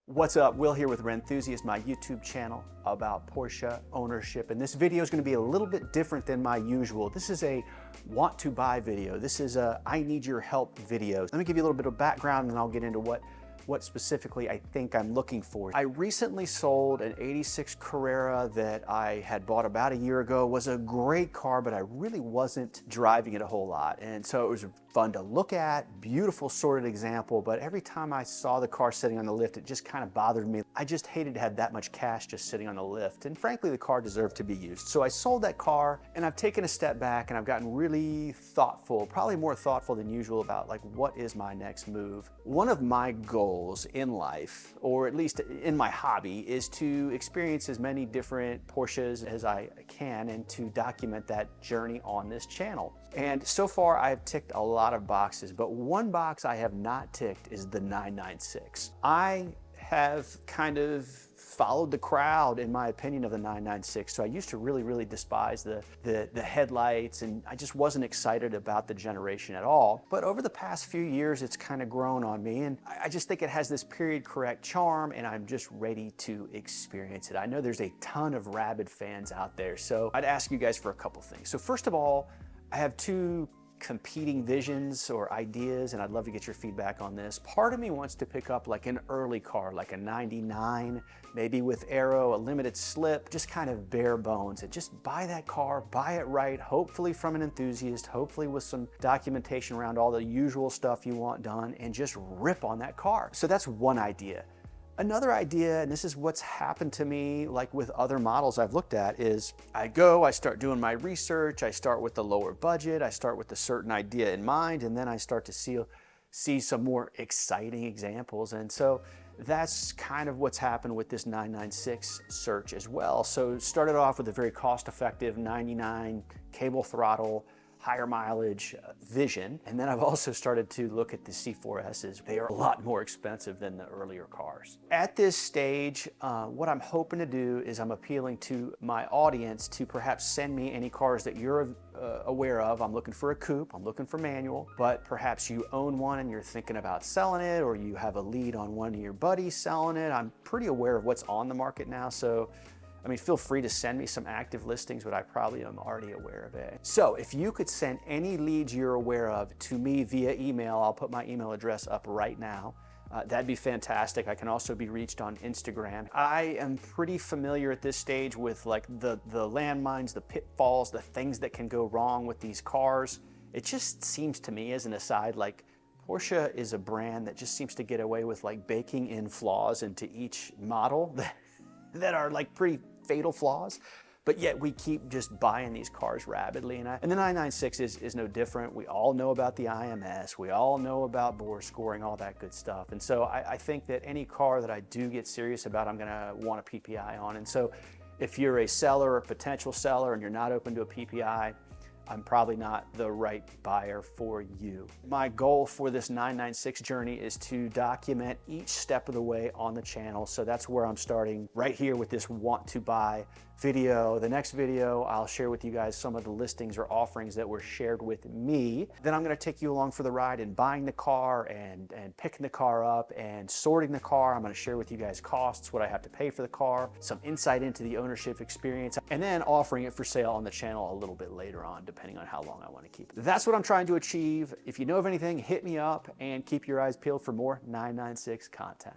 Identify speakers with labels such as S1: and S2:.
S1: What's up? Will here with Renthusiast, my YouTube channel about Porsche ownership. And this video is going to be a little bit different than my usual. This is a want to buy video. This is a I need your help video. Let me give you a little bit of background and I'll get into what specifically I think I'm looking for. I recently sold an 86 Carrera that I had bought about a year ago. It was a great car, but I really wasn't driving it a whole lot. And so it was fun to look at, beautiful sorted example, but every time I saw the car sitting on the lift, it just kind of bothered me. I just hated to have that much cash just sitting on the lift. And frankly, the car deserved to be used. So I sold that car and I've taken a step back and I've gotten really thoughtful, probably more thoughtful than usual about like, what is my next move? One of my goals in life, or at least in my hobby, is to experience as many different Porsches as I can and to document that journey on this channel. And so far I've ticked a lot of boxes, but one box I have not ticked is the 996. I have kind of followed the crowd in my opinion of the 996. So I used to really despise the headlights, and I just wasn't excited about the generation at all. But over the past few years, it's kind of grown on me, and I just think it has this period correct charm, and I'm just ready to experience it. I know there's a ton of rabid fans out there, so I'd ask you guys for a couple things. So first of all, I have two competing visions or ideas, and I'd love to get your feedback on this. Part of me wants to pick up like an early car, like a 99, maybe with aero, a limited slip, just kind of bare bones, and just buy that car, buy it right, hopefully from an enthusiast, hopefully with some documentation around all the usual stuff you want done, and just rip on that car. So that's one idea. Another idea, and this is what's happened to me like with other models I've looked at, is I start doing my research, I start with the lower budget, I start with a certain idea in mind, and then I start to see some more exciting examples. And so that's kind of what's happened with this 996 search as well. So started off with a very cost-effective 99 cable throttle, higher mileage Vision. And then I've also started to look at the C4Ss. They are a lot more expensive than the earlier cars. At this stage, what I'm hoping to do is I'm appealing to my audience to perhaps send me any cars that you're aware of. I'm looking for a coupe, I'm looking for manual, but perhaps you own one and you're thinking about selling it, or you have a lead on one of your buddies selling it. I'm pretty aware of what's on the market now, so I mean, feel free to send me some active listings, but I probably am already aware of it. So if you could send any leads you're aware of to me via email, I'll put my email address up right now. That'd be fantastic. I can also be reached on Instagram. I am pretty familiar at this stage with like the landmines, the pitfalls, the things that can go wrong with these cars. It just seems to me, as an aside, like Porsche is a brand that just seems to get away with like baking in flaws into each model that are like pretty fatal flaws, but yet we keep just buying these cars rapidly. And the 996 is no different. We all know about the IMS. We all know about bore scoring, all that good stuff. And so I think that any car that I do get serious about, I'm gonna want a PPI on. And so if you're a seller or potential seller and you're not open to a PPI, I'm probably not the right buyer for you. My goal for this 996 journey is to document each step of the way on the channel. So that's where I'm starting right here with this want to buy video. The next video, I'll share with you guys some of the listings or offerings that were shared with me. Then I'm gonna take you along for the ride in buying the car and picking the car up and sorting the car. I'm gonna share with you guys costs, what I have to pay for the car, some insight into the ownership experience, and then offering it for sale on the channel a little bit later on, depending on how long I wanna keep it. That's what I'm trying to achieve. If you know of anything, hit me up and keep your eyes peeled for more 996 content.